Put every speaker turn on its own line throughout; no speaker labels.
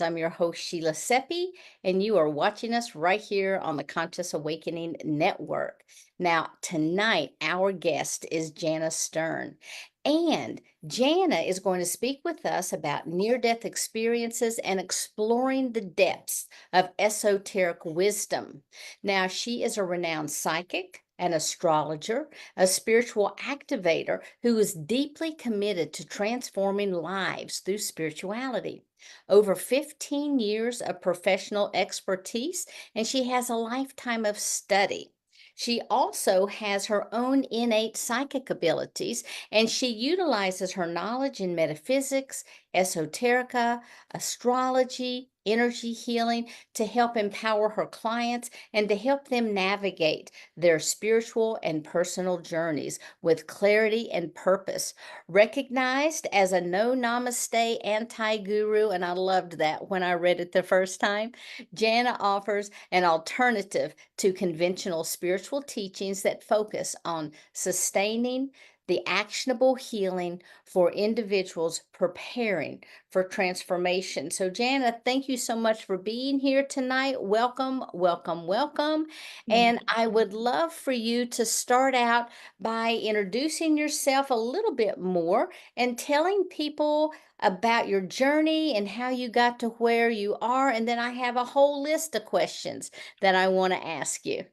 I'm your host, Sheila Seppi, and you are watching us right here on the Conscious Awakening Network. Now, tonight, our guest is Jana Stern. And Jana is going to speak with us about near death experiences and exploring the depths of esoteric wisdom. Now, she is a renowned psychic, an astrologer, a spiritual activator who is deeply committed to transforming lives through spirituality. Over 15 years of professional expertise, and she has a lifetime of study. She also has her own innate psychic abilities, and she utilizes her knowledge in metaphysics, esoterica, astrology, energy healing to help empower her clients and to help them navigate their spiritual and personal journeys with clarity and purpose. Recognized as a no-namaste anti-guru, and I loved that when I read it the first time, Jana offers an alternative to conventional spiritual teachings that focus on sustaining the actionable healing for individuals preparing for transformation. So, Jana, thank you so much for being here tonight. Welcome, welcome, welcome. And I would love for you to start out by introducing yourself a little bit more and telling people about your journey and how you got to where you are. And then I have a whole list of questions that I want to ask you.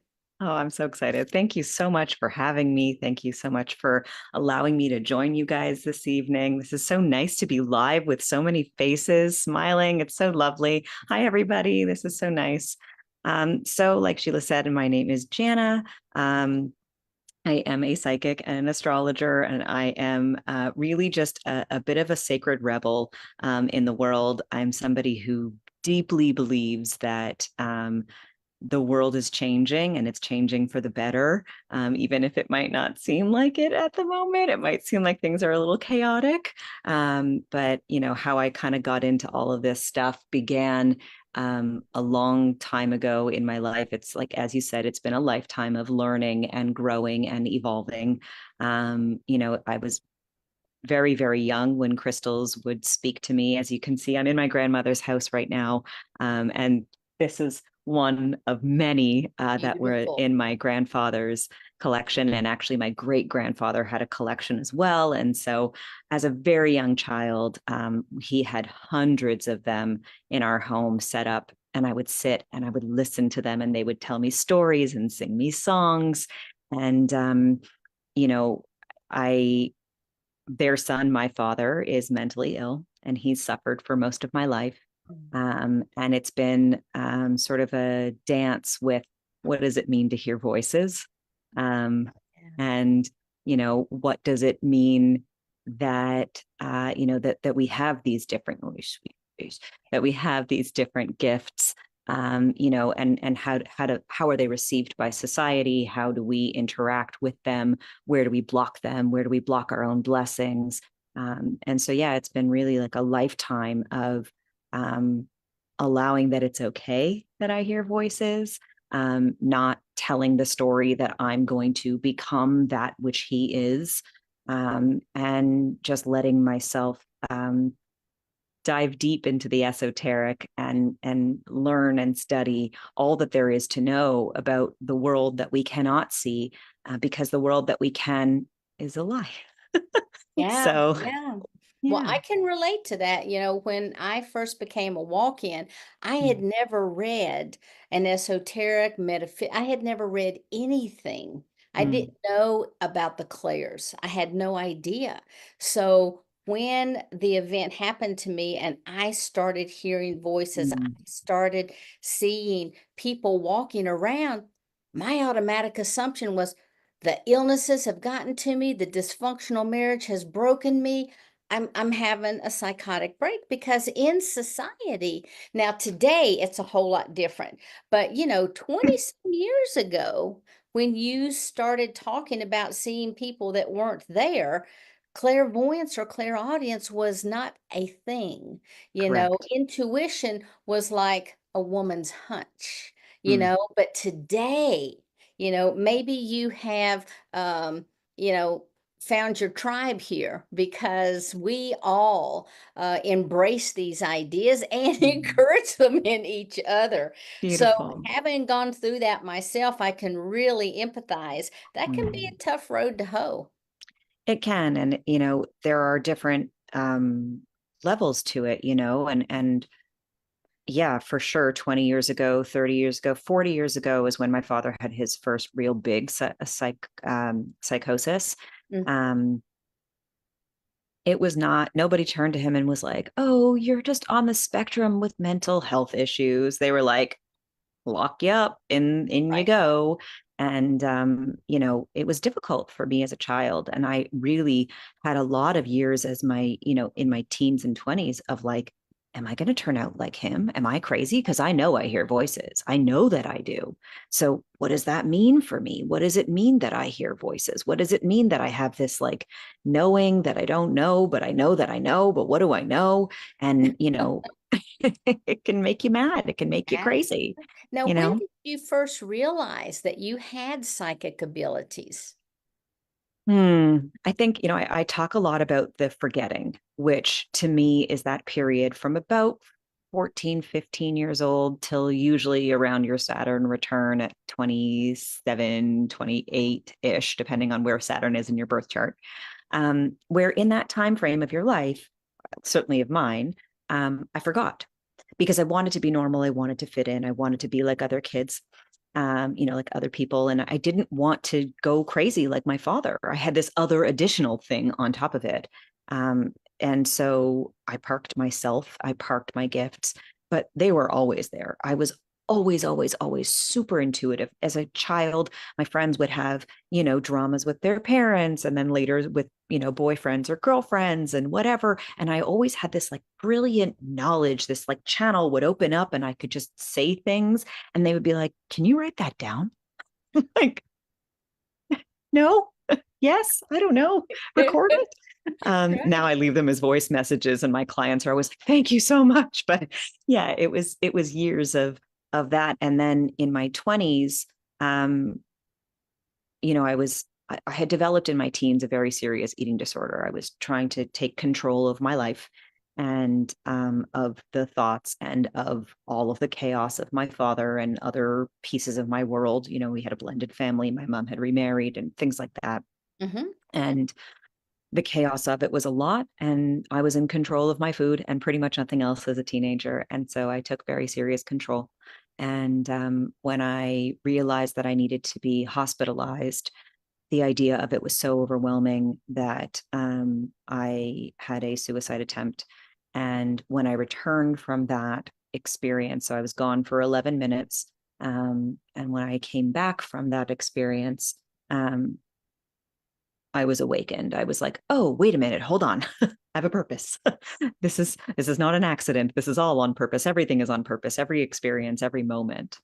Oh, I'm so excited. Thank you so much for having me. Thank you so much for allowing me to join you guys this evening. This is so nice to be live with so many faces smiling. It's so lovely. Hi, everybody. This is so nice. So like Sheila said, my name is Jana. I am a psychic and an astrologer, and I am really just a bit of a sacred rebel in the world. I'm somebody who deeply believes that the world is changing and it's changing for the better. Even if it might not seem like it at the moment, it might seem like things are a little chaotic. But you know, how I kind of got into all of this stuff began a long time ago in my life. It's like, as you said, it's been a lifetime of learning and growing and evolving. You know, I was very, very young when crystals would speak to me. As you can see, I'm in my grandmother's house right now. And this is one of many that were
Beautiful.
in my grandfather's collection. And actually, my great grandfather had a collection as well. And so, as a very young child, he had hundreds of them in our home set up. And I would sit and I would listen to them, and they would tell me stories and sing me songs. And, you know, their son, my father, is mentally ill, and he's suffered for most of my life. And it's been sort of a dance with what does it mean to hear voices? And, you know, what does it mean that, you know, that we have these different, that we have these different gifts, you know, and how are they received by society? How do we interact with them? Where do we block them? Where do we block our own blessings? And so, yeah, it's been really like a lifetime of allowing that it's okay that I hear voices, not telling the story that I'm going to become that which he is, and just letting myself dive deep into the esoteric and learn and study all that there is to know about the world that we cannot see, because the world that we can is a lie.
Yeah,
So,
yeah. Well,
yeah.
I can relate to that. You know, when I first became a walk-in, I had never read an esoteric metaphysics. I had never read anything. I
Mm,
didn't know about the clairs. I had no idea. So when the event happened to me and I started hearing voices, I
mm,
started seeing people walking around, my automatic assumption was, the illnesses have gotten to me, the dysfunctional marriage has broken me. I'm having a psychotic break because in society, now today it's a whole lot different. But you know, 20 some years ago, when you started talking about seeing people that weren't there, clairvoyance or clairaudience was not a thing. You know,
correct.
intuition was like a woman's hunch, you
Mm,
know, but today, you know, maybe you have, you know, found your tribe here because we all embrace these ideas and
Mm.
encourage them in each other. So,
Beautiful.
having gone through that myself, I can really empathize. That can be
Mm.
a tough road to hoe.
It can, and there are different levels to it, and yeah, for sure. 20 years ago, 30 years ago, 40 years ago is when my father had his first real big psychosis.
Mm.
Um, it was not, nobody turned to him and was like, oh, you're just on the spectrum with mental health issues. They were like, lock you up, in you
Right.
go. And it was difficult for me as a child, and I really had a lot of years as my in my teens and 20s of like, am I going to turn out like him? Am I crazy? Because I know I hear voices, I know that I do. So what does that mean for me? What does it mean that I hear voices? What does it mean that I have this like knowing that I don't know, but I know that I know, but what do I know? And it can make you mad. It can make you
Ab-
crazy,
Now,
you
when
know?
did you first realize that you had psychic abilities?
I think, I talk a lot about the forgetting, which to me is that period from about 14, 15 years old till usually around your Saturn return at 27, 28-ish, depending on where Saturn is in your birth chart. Where in that time frame of your life, certainly of mine, I forgot because I wanted to be normal. I wanted to fit in. I wanted to be like other kids, like other people. And I didn't want to go crazy like my father. I had this other additional thing on top of it. And so I parked myself, I parked my gifts, but they were always there. I was always, always, always super intuitive. As a child, my friends would have, dramas with their parents and then later with, boyfriends or girlfriends and whatever. And I always had this like brilliant knowledge, this like channel would open up and I could just say things and they would be like, can you write that down? Like, no, yes, I don't know, record it. Now
Right.
I leave them as voice messages and my clients are always like, thank you so much. But yeah, it was years of that. And then in my 20s, um, I had developed in my teens a very serious eating disorder. I was trying to take control of my life and of the thoughts and of all of the chaos of my father and other pieces of my world. We had a blended family. My mom had remarried and things like that.
Hmm.
And the chaos of it was a lot. And I was in control of my food and pretty much nothing else as a teenager. And so I took very serious control. And when I realized that I needed to be hospitalized, the idea of it was so overwhelming that I had a suicide attempt. And when I returned from that experience, so I was gone for 11 minutes. And when I came back from that experience, um, I was awakened. I was like, oh, wait a minute, hold on. I have a purpose. This is not an accident. This is all on purpose. Everything is on purpose. Every experience, every moment.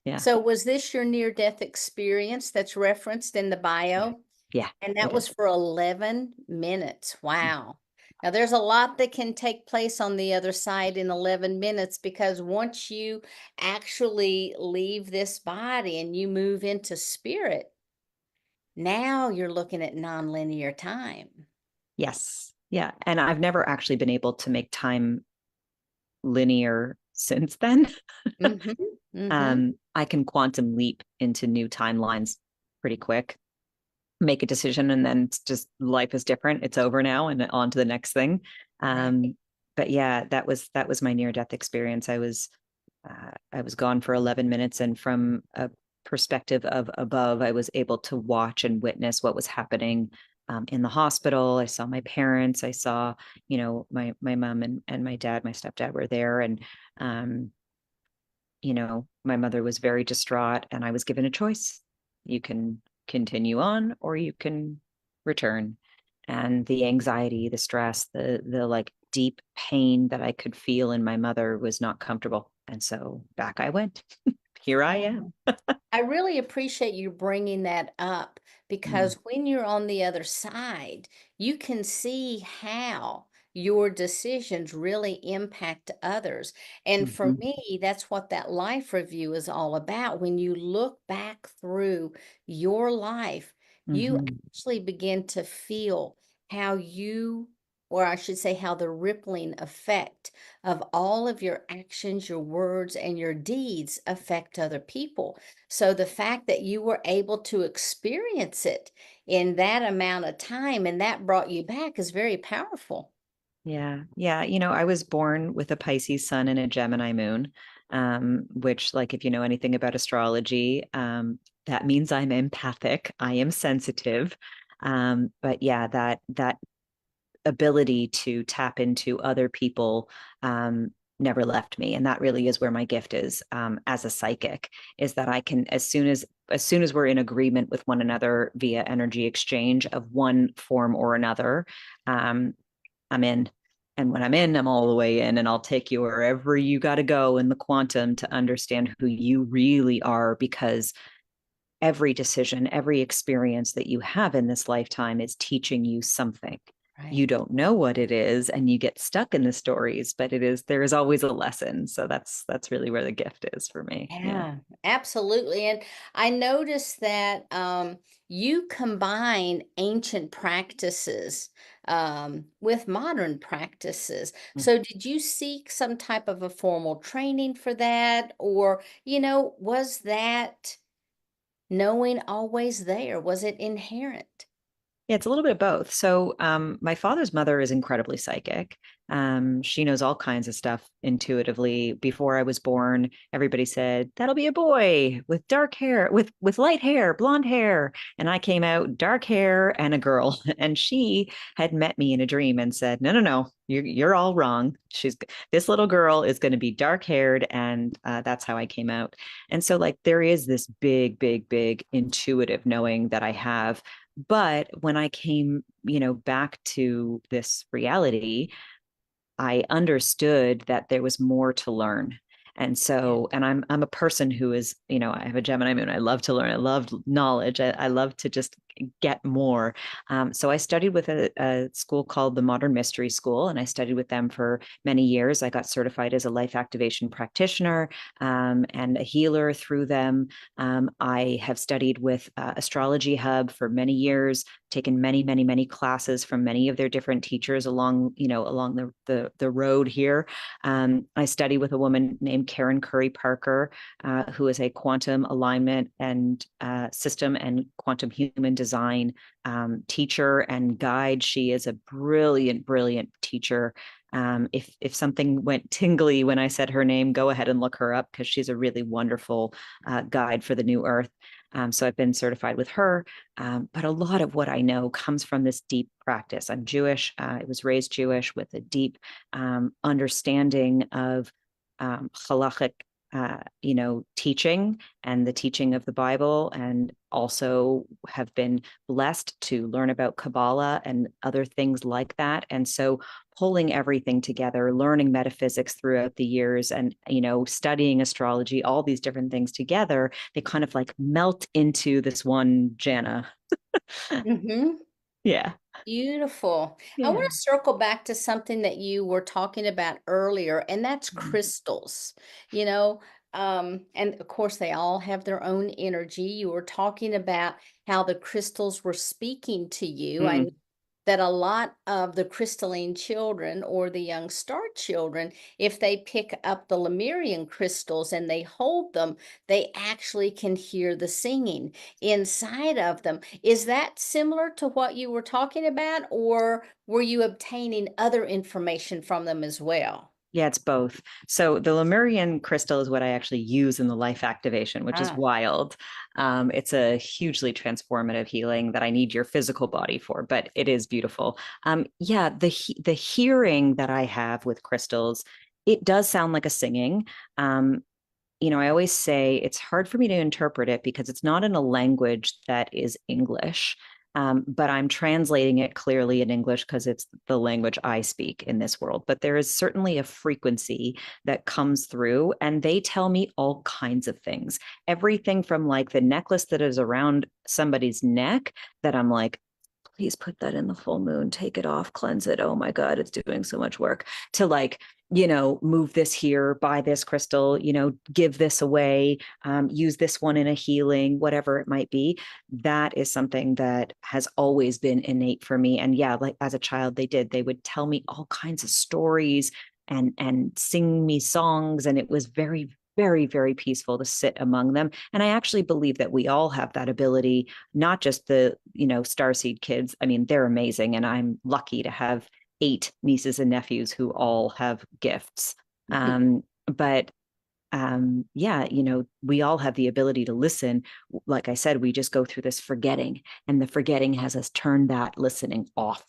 Yeah.
So, was this your near death experience that's referenced in the
Yeah.
bio?
Yeah.
And that
It
was
is.
for 11 minutes. Wow. Now, there's a lot that can take place on the other side in 11 minutes because once you actually leave this body and you move into spirit, now you're looking at nonlinear time.
Yes. Yeah. And I've never actually been able to make time linear since then.
Mhm. Mhm.
I can quantum leap into new timelines pretty quick, make a decision, and then it's just life is different. It's over now and on to the next thing.
Right.
Um, but yeah, that was my near death experience. I was gone for 11 minutes, and from a perspective of above, I was able to watch and witness what was happening in the hospital. I saw my parents. I saw, my mom and my dad, my stepdad were there, and um, my mother was very distraught, and I was given a choice. You can continue on, or you can return. And the anxiety, the stress, the like deep pain that I could feel in my mother was not comfortable. And so back I went. Here I
Yeah.
am.
I really appreciate you bringing that up
Mm,
because when you're on the other side, you can see how your decisions really impact others. And for
mhm,
me, that's what that life review is all about. When you look back through your life, you
Hmm.
actually begin to feel how you, or I should say, how the rippling effect of all of your actions, your words, and your deeds affect other people. So the fact that you were able to experience it in that amount of time and that brought you back is very powerful.
Yeah. Yeah. I was born with a Pisces sun and a Gemini moon, which, like, if you know anything about astrology, that means I'm empathic. I am sensitive. But yeah, that ability to tap into other people never left me. And that really is where my gift is, as a psychic, is that I can, as soon as we're in agreement with one another via energy exchange of one form or another, um, I'm in. And when I'm in, I'm all the way in, and I'll take you wherever you got to go in the quantum to understand who you really are, because every decision, every experience that you have in this lifetime is teaching you something. You
Right.
don't know what it is, and you get stuck in the stories, but there is always a lesson. So that's really where the gift is for me. Yeah.
Yeah, absolutely. And I noticed that you combine ancient practices with modern practices. So, did you seek some type of a formal training for that? Or, was that knowing always there? Was it inherent?
Yeah, it's a little bit of both. So, my father's mother is incredibly psychic. She knows all kinds of stuff intuitively. Before I was born, everybody said that'll be a boy with dark hair, with light hair, blonde hair, and I came out dark hair and a girl. And she had met me in a dream and said, "No, no, no, you're all wrong. This little girl is going to be dark haired," and that's how I came out. And so, like, there is this big, big, big intuitive knowing that I have. But when I came, back to this reality, I understood that there was more to learn. And
Yeah.
so, and I'm a person who is, I have a Gemini moon. I love to learn. I love knowledge. I love to just get more. So I studied with a school called the Modern Mystery School, and I studied with them for many years. I got certified as a life activation practitioner, and a healer through them. I have studied with Astrology Hub for many years, taken many, many, many classes from many of their different teachers along the road here. I study with a woman named Karen Curry Parker, who is a quantum alignment and system and quantum human design teacher and guide. She is a brilliant, brilliant teacher. If something went tingly when I said her name, go ahead and look her up, because she's a really wonderful guide for the new earth. So I've been certified with her. But a lot of what I know comes from this deep practice. I'm Jewish. I was raised Jewish with a deep understanding of halachic, teaching and the teaching of the Bible, and also have been blessed to learn about Kabbalah and other things like that. And so pulling everything together, learning metaphysics throughout the years, and studying astrology, all these different things together, they kind of like melt into this one Jana.
Hmm.
Yeah.
Beautiful. I want
Yeah.
to circle back to something that you were talking about earlier, and that's crystals. You know, and of course, they all have their own energy. You were talking about how the crystals were speaking to you. I know
Mm.
that a lot of the crystalline children or the young star children, if they pick up the Lemurian crystals and they hold them, they actually can hear the singing inside of them. Is that similar to what you were talking about, or were you obtaining other information from them as well?
Yeah, it's both. So the Lemurian crystal is what I actually use in the life activation, which is
Ah,
wild. It's a hugely transformative healing that I need your physical body for, but it is beautiful. Yeah, the hearing that I have with crystals, it does sound like a singing. Um, I always say it's hard for me to interpret it because it's not in a language that is English. But I'm translating it clearly in English because it's the language I speak in this world. But there is certainly a frequency that comes through, and they tell me all kinds of things. Everything from like the necklace that is around somebody's neck that I'm like, please put that in the full moon, take it off, cleanse it. Oh my God, it's doing so much work. To like move this here, buy this crystal, give this away, use this one in a healing, whatever it might be. That is something that has always been innate for me. And yeah, like as a child, they would tell me all kinds of stories and sing me songs. And it was very, very, very peaceful to sit among them. And I actually believe that we all have that ability, not just the, starseed kids. I mean, they're amazing. And I'm lucky to have 8 nieces and nephews who all have gifts. But yeah, we all have the ability to listen. Like I said, we just go through this forgetting, and the forgetting has us turn that listening off.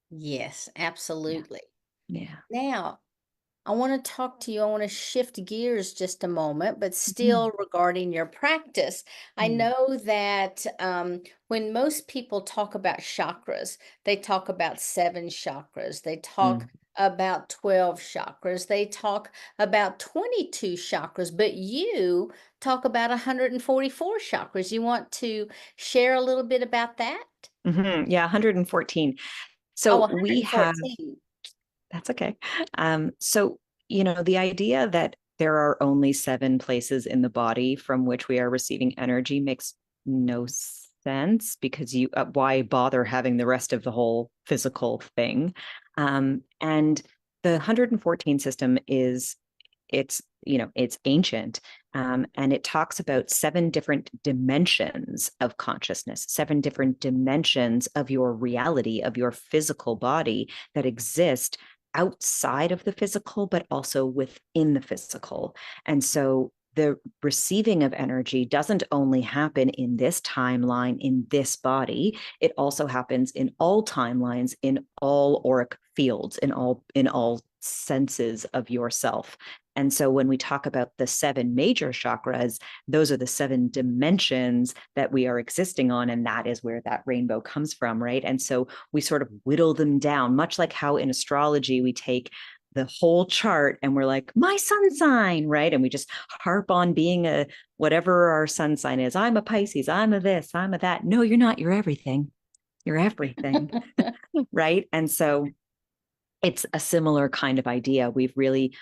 Yes,
Yeah.
absolutely.
Yeah.
Now, I want to talk to you. I want to shift gears just a moment, but
Mhm.
still regarding your practice. I
Mm.
know that when most people talk about chakras, they talk about 7 chakras, they talk
Mm.
about 12 chakras, they talk about 22 chakras, but you talk about 144 chakras. You want to share a little bit about that?
Yeah, 114.
Oh,
So we have
114.
That's okay. So, the idea that there are only 7 places in the body from which we are receiving energy makes no sense, because why bother having the rest of the whole physical thing? And the 114 system it's ancient, and it talks about 7 different dimensions of consciousness, 7 different dimensions of your reality, of your physical body, that exist outside of the physical, but also within the physical. And so the receiving of energy doesn't only happen in this timeline, in this body. It also happens in all timelines, in all auric fields, in all senses of yourself. And so when we talk about the 7 major chakras, those are the 7 dimensions that we are existing on. And that is where that rainbow comes from, right? And so we sort of whittle them down, much like how in astrology we take the whole chart and we're like, my sun sign, right? And we just harp on being a whatever our sun sign is. I'm a Pisces, I'm a this, I'm a that. No, you're not. You're everything. You're everything. Right. And so it's a similar kind of idea. We've really,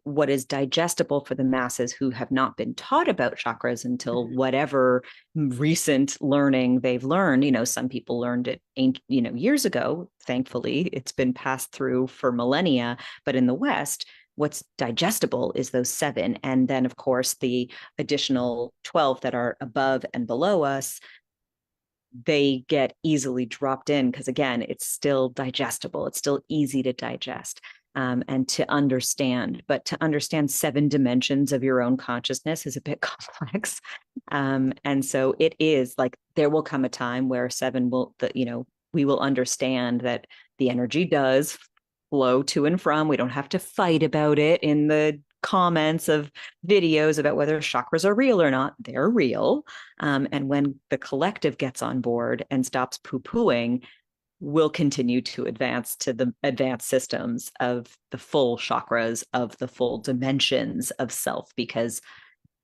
what is digestible for the masses who have not been taught about chakras until whatever recent learning they've learned. Some people learned it, years ago. Thankfully, it's been passed through for millennia. But in the West, what's digestible is those 7. And then, of course, the additional 12 that are above and below us, they get easily dropped in because, again, it's still digestible. It's still easy to digest, and to understand. But to understand 7 dimensions of your own consciousness is a bit complex. And so it is like there will come a time where 7 we will understand that the energy does flow to and from. We don't have to fight about it in the comments of videos about whether chakras are real or not. They're real. And when the collective gets on board and stops poo-pooing, we'll continue to advance to the advanced systems of the full chakras, of the full dimensions of self, because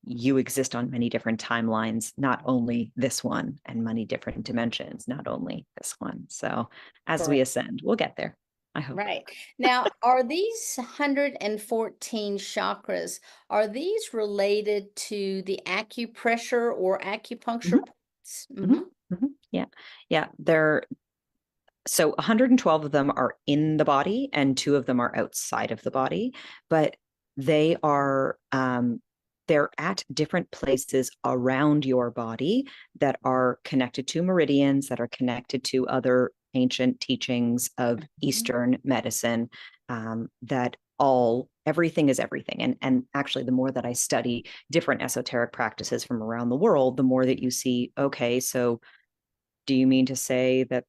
you exist on many different timelines, not only this one, and many different dimensions, not only this one. So as we
Correct.
ascend, we'll get there, I hope.
Right. Now, are these 114 chakras, are these related to the acupressure or
Mhm,
acupuncture points?
mhm, mhm. Yeah. Yeah. So 112 of them are in the body and 2 of them are outside of the body, but they are they're at different places around your body that are connected to meridians, that are connected to other ancient teachings of
Mhm.
Eastern medicine, that everything is everything. And actually, the more that I study different esoteric practices from around the world, the more that you see, okay, so do you mean to say that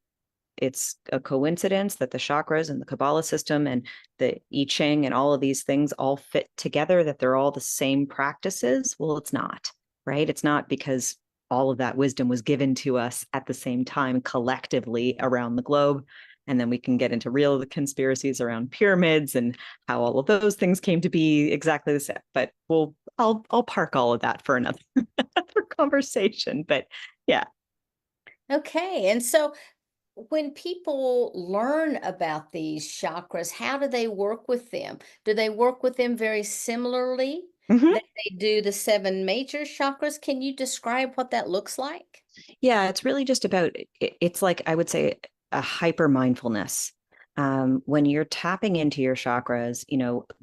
it's a coincidence that the chakras and the Kabbalah system and the I Ching and all of these things all fit together, that they're all the same practices? Well, it's not, right? It's not, because all of that wisdom was given to us at the same time collectively around the globe. And then we can get into real conspiracies around pyramids and how all of those things came to be exactly the same. But I'll park all of that for another conversation. But yeah.
Okay. And so when people learn about these chakras, how do they work with them? Do they work with them very similarly
Mhm.
that they do the seven major chakras? Can you describe what that looks like?
Yeah, it's really just about it's like I would say a hyper mindfulness. When you're tapping into your chakras,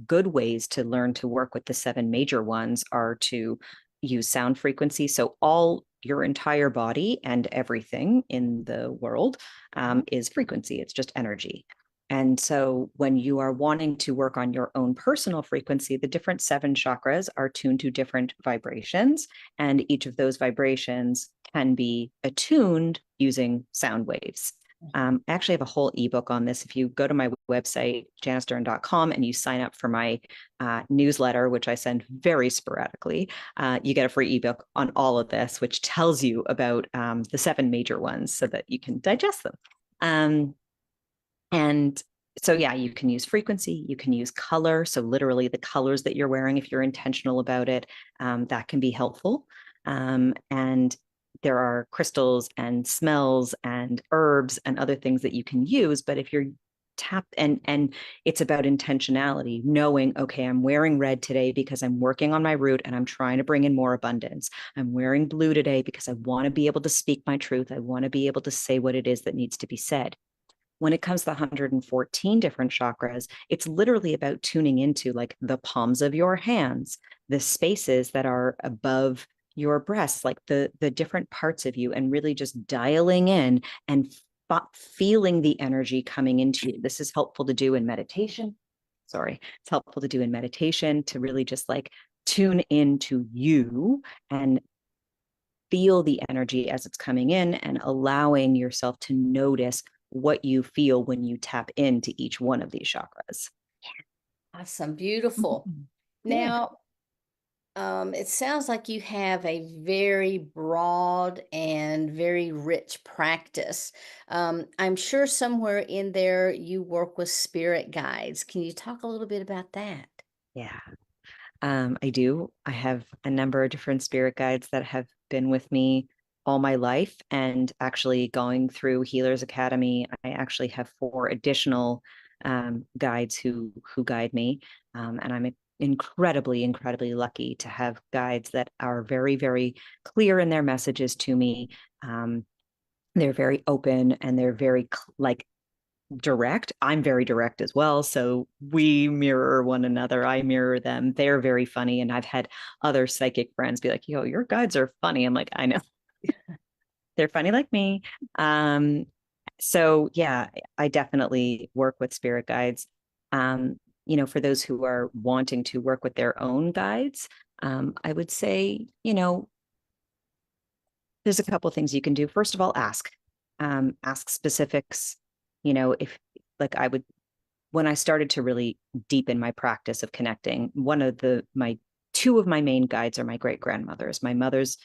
good ways to learn to work with the seven major ones are to use sound frequency. So all your entire body and everything in the world is frequency. It's just energy. And so when you are wanting to work on your own personal frequency, the different seven chakras are tuned to different vibrations, and each of those vibrations can be attuned using sound waves. I actually have a whole ebook on this. If you go to my website, janastern.com, and you sign up for my newsletter, which I send very sporadically, you get a free ebook on all of this, which tells you about the seven major ones so that you can digest them. And so, yeah, you can use frequency, you can use color. So, literally, the colors that you're wearing, if you're intentional about it, that can be helpful. And there are crystals and smells and herbs and other things that you can use. But if you're tapped and it's about intentionality, knowing, okay, I'm wearing red today because I'm working on my root and I'm trying to bring in more abundance. I'm wearing blue today because I want to be able to speak my truth. I want to be able to say what it is that needs to be said. When it comes to the 114 different chakras, it's literally about tuning into like the palms of your hands, the spaces that are above your breasts, like the different parts of you, and really just dialing in and feeling the energy coming into you. This is helpful to do in meditation. Sorry, it's helpful to do in meditation to really just like tune into you and feel the energy as it's coming in and allowing yourself to notice what you feel when you tap into each one of these chakras.
Awesome, beautiful.
Yeah.
Now, it sounds like you have a very broad and very rich practice. I'm sure somewhere in there you work with spirit guides. Can you talk a little bit about that?
Yeah. I do. I have a number of different spirit guides that have been with me all my life. And actually, going through Healers Academy, I actually have four additional guides who guide me. And I'm incredibly, incredibly lucky to have guides that are very, very clear in their messages to me. They're very open and they're very like direct. I'm very direct as well. So we mirror one another. I mirror them. They're very funny. And I've had other psychic friends be like, yo, your guides are funny. I'm like, I know. They're funny like me. So yeah, I definitely work with spirit guides. For those who are wanting to work with their own guides, I would say, there's a couple of things you can do. First of all, ask specifics. If like I would when I started to really deepen my practice of connecting, one of my two of my main guides are my great grandmothers, my mother's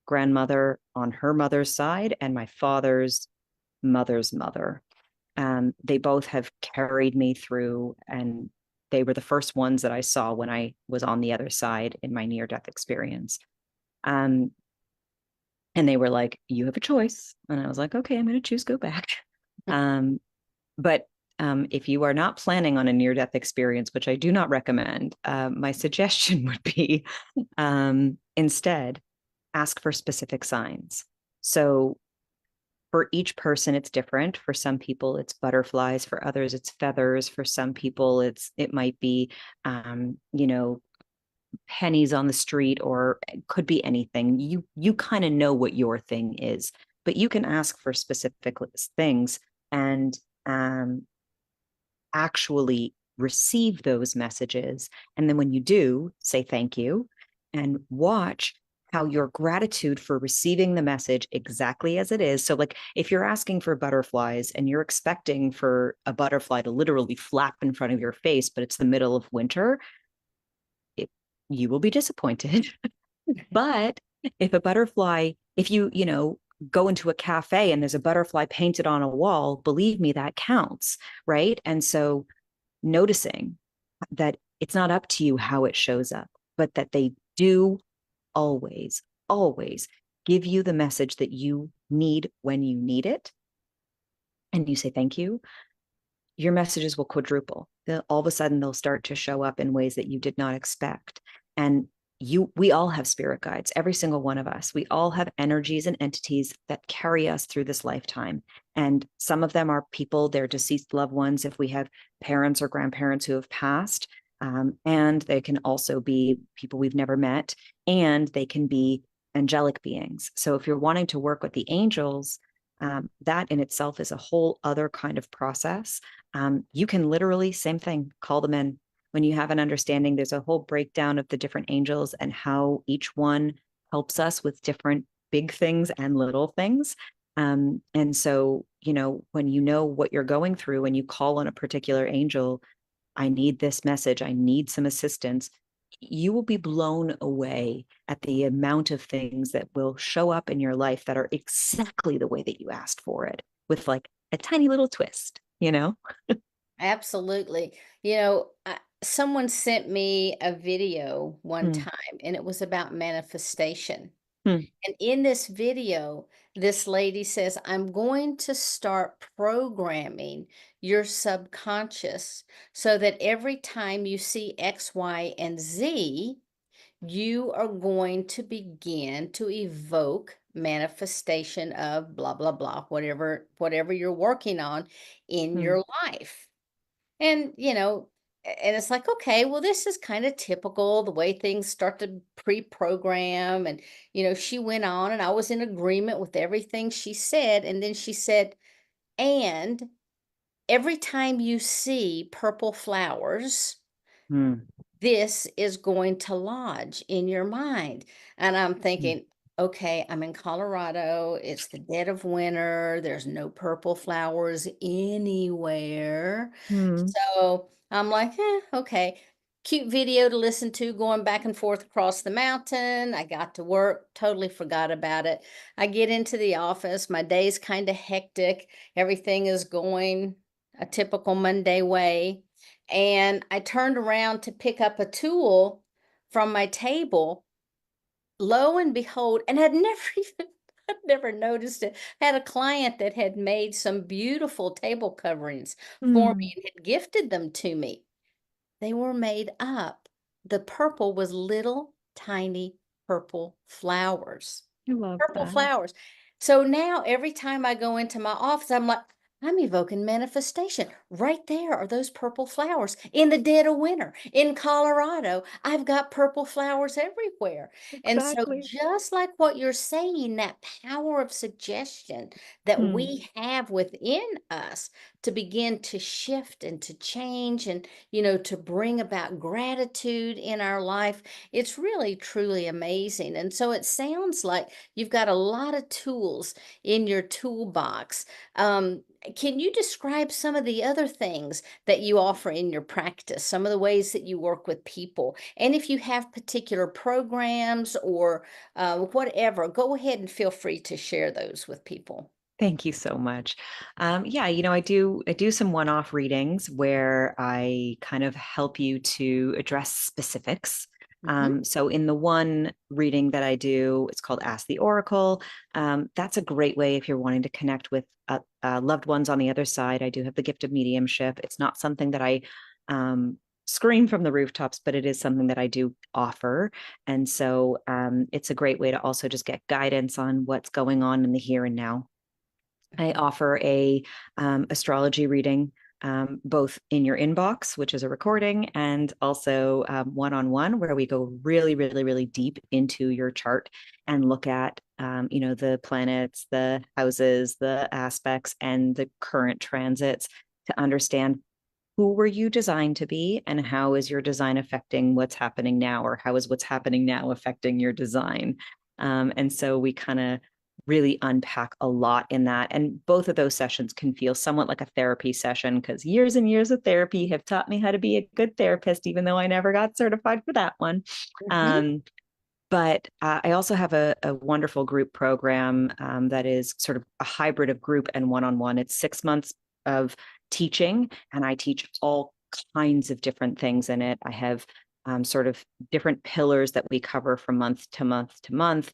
grandmother on her mother's side, and my father's mother's mother. They both have carried me through, and they were the first ones that I saw when I was on the other side in my near death experience. Um, and they were like, "You have a choice," and I was like, "Okay, I'm going to choose go back." Um, But if you are not planning on a near death experience, which I do not recommend, my suggestion would be instead ask for specific signs. So for each person, it's different. For some people, it's butterflies. For others, it's feathers. For some people, it might be, pennies on the street, or it could be anything. You kind of know what your thing is, but you can ask for specific things and actually receive those messages. And then when you do, say thank you and watch how your gratitude for receiving the message exactly as it is. So, like if you're asking for butterflies and you're expecting for a butterfly to literally flap in front of your face, but it's the middle of winter, it, you will be disappointed. But if a butterfly, if go into a cafe and there's a butterfly painted on a wall, believe me, that counts. Right. And so noticing that it's not up to you how it shows up, but that they do always, always give you the message that you need when you need it. and you say thank you, your messages will quadruple. All of a sudden, they'll start to show up in ways that you did not expect. And we all have spirit guides, every single one of us. We all have energies and entities that carry us through this lifetime. And some of them are people, their deceased loved ones, if we have parents or grandparents who have passed. And they can also be people we've never met, and they can be angelic beings. So if you're wanting to work with the angels, that in itself is a whole other kind of process. You can literally, same thing, call them in. When you have an understanding, there's a whole breakdown of the different angels and how each one helps us with different big things and little things. And so, when you know what you're going through and you call on a particular angel, I need this message, I need some assistance, you will be blown away at the amount of things that will show up in your life that are exactly the way that you asked for it, with like a tiny little twist.
Absolutely. Someone sent me a video one
Hmm.
time, and it was about manifestation.
Hmm.
And in this video, this lady says, I'm going to start programming your subconscious so that every time you see X, Y, and Z, you are going to begin to evoke manifestation of blah, blah, blah, whatever you're working on in
Hmm.
your life. And, and it's like, okay, well, this is kind of typical the way things start to pre-program. And, she went on and I was in agreement with everything she said. And then she said, and every time you see purple flowers,
Hmm.
this is going to lodge in your mind. And I'm
Hmm.
thinking, okay, I'm in Colorado. It's the dead of winter. There's no purple flowers anywhere.
Hmm.
So I'm like, okay. Cute video to listen to going back and forth across the mountain. I got to work, totally forgot about it. I get into the office. My day's kind of hectic. Everything is going a typical Monday way. And I turned around to pick up a tool from my table. Lo and behold, and I'd never even I'd never noticed it. I had a client that had made some beautiful table coverings for
Hmm.
me and had gifted them to me. They were made up. The purple was little tiny purple flowers.
I love
Purple
that.
flowers. So now every time I go into my office, I'm like, I'm evoking manifestation. Right there are those purple flowers in the dead of winter. In Colorado, I've got purple flowers everywhere. And so,
Exactly.
just like what you're saying, that power of suggestion that
Hmm.
we have within us to begin to shift and to change and, to bring about gratitude in our life, it's really, truly amazing. And so, it sounds like you've got a lot of tools in your toolbox. Can you describe some of the other things that you offer in your practice, some of the ways that you work with people? And if you have particular programs or whatever, go ahead and feel free to share those with people.
Thank you so much. Yeah, I do some one-off readings where I kind of help you to address specifics.
Hmm.
So in the one reading that I do, it's called Ask the Oracle. That's a great way if you're wanting to connect with loved ones on the other side. I do have the gift of mediumship. It's not something that I scream from the rooftops, but it is something that I do offer. And so it's a great way to also just get guidance on what's going on in the here and now. I offer a astrology reading, both in your inbox, which is a recording, and also one-on-one, where we go really, really, really deep into your chart and look at, the planets, the houses, the aspects, and the current transits to understand who were you designed to be and how is your design affecting what's happening now, or how is what's happening now affecting your design. And so we kind of really unpack a lot in that. And both of those sessions can feel somewhat like a therapy session, because years and years of therapy have taught me how to be a good therapist, even though I never got certified for that one.
Hmm.
Um, but I also have a wonderful group program that is sort of a hybrid of group and one-on-one. It's 6 months of teaching, and I teach all kinds of different things in it. I have sort of different pillars that we cover from month to month to month.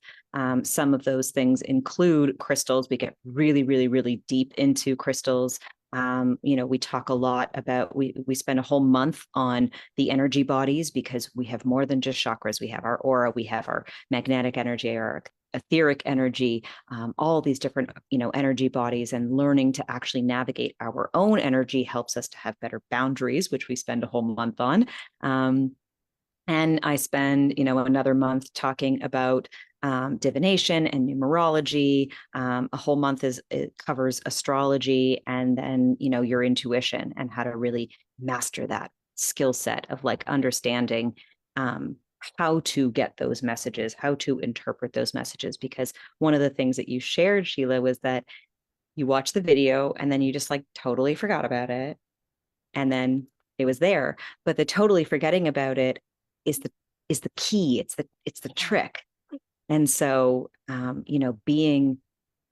Some of those things include crystals. We get really, really, really deep into crystals. We talk a lot about, we spend a whole month on the energy bodies, because we have more than just chakras. We have our aura, we have our magnetic energy, our etheric energy, all these different, energy bodies, and learning to actually navigate our own energy helps us to have better boundaries, which we spend a whole month on. And I spend, another month talking about divination and numerology. A whole month it covers astrology, and then, your intuition and how to really master that skill set of like understanding how to get those messages, how to interpret those messages. Because one of the things that you shared, Sheila, was that you watched the video and then you just like totally forgot about it. And then it was there. But the totally forgetting about it is the key. It's the trick. And so, being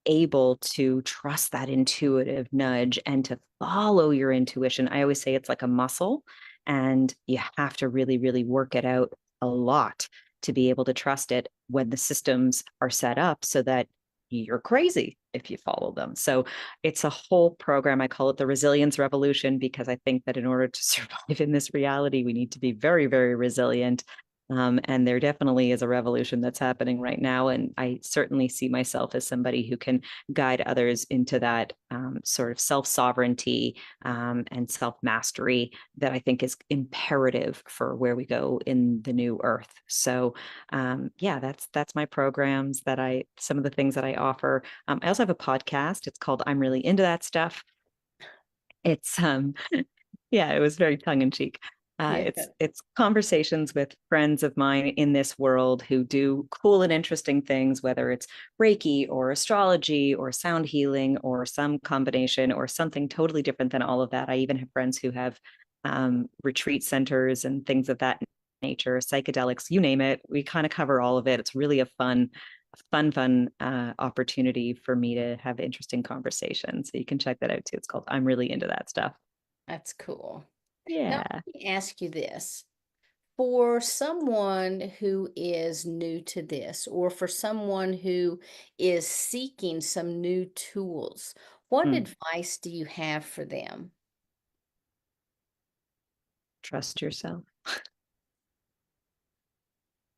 able to trust that intuitive nudge and to follow your intuition. I always say it's like a muscle, and you have to really, really work it out a lot to be able to trust it when the systems are set up so that you're crazy if you follow them. So it's a whole program. I call it the resilience revolution, because I think that in order to survive in this reality, we need to be very, very resilient. And there definitely is a revolution that's happening right now. And I certainly see myself as somebody who can guide others into that sort of self-sovereignty and self-mastery that I think is imperative for where we go in the new earth. So yeah, that's my programs, some of the things that I offer. I also have a podcast. It's called I'm Really Into That Stuff. It's yeah, it was very tongue in cheek.
Yeah.
It's conversations with friends of mine in this world who do cool and interesting things, whether it's Reiki or astrology or sound healing or some combination or something totally different than all of that. I even have friends who have retreat centers and things of that nature, psychedelics, you name it. We kind of cover all of it. It's really a fun opportunity for me to have interesting conversations. So you can check that out too. It's called I'm Really Into That Stuff.
That's cool. Now,
Yeah.
let me ask you this. For someone who is new to this, or for someone who is seeking some new tools, what
Mm.
advice do you have for them?
Trust yourself.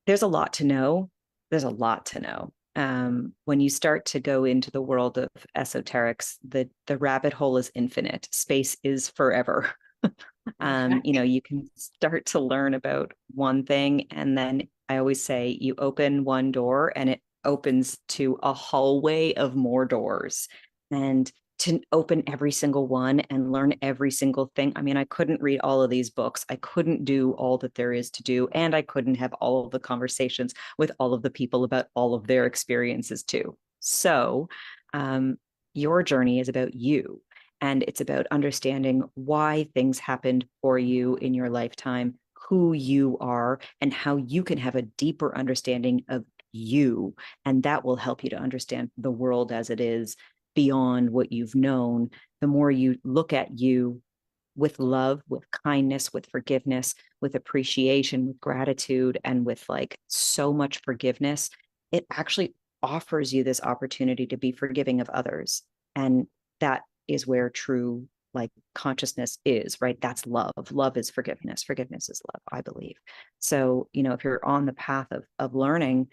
There's a lot to know. There's a lot to know. When you start to go into the world of esoterics, the rabbit hole is infinite. Space is forever. You can start to learn about one thing, and then I always say you open one door and it opens to a hallway of more doors. And to open every single one and learn every single thing. I mean, I couldn't read all of these books. I couldn't do all that there is to do. And I couldn't have all of the conversations with all of the people about all of their experiences too. So your journey is about you. And it's about understanding why things happened for you in your lifetime, who you are, and how you can have a deeper understanding of you. And that will help you to understand the world as it is beyond what you've known. The more you look at you with love, with kindness, with forgiveness, with appreciation, with gratitude, and with like so much forgiveness, it actually offers you this opportunity to be forgiving of others. And that is where true like consciousness is, right? That's love. Love is forgiveness. Forgiveness is love, I believe. So, if you're on the path of learning,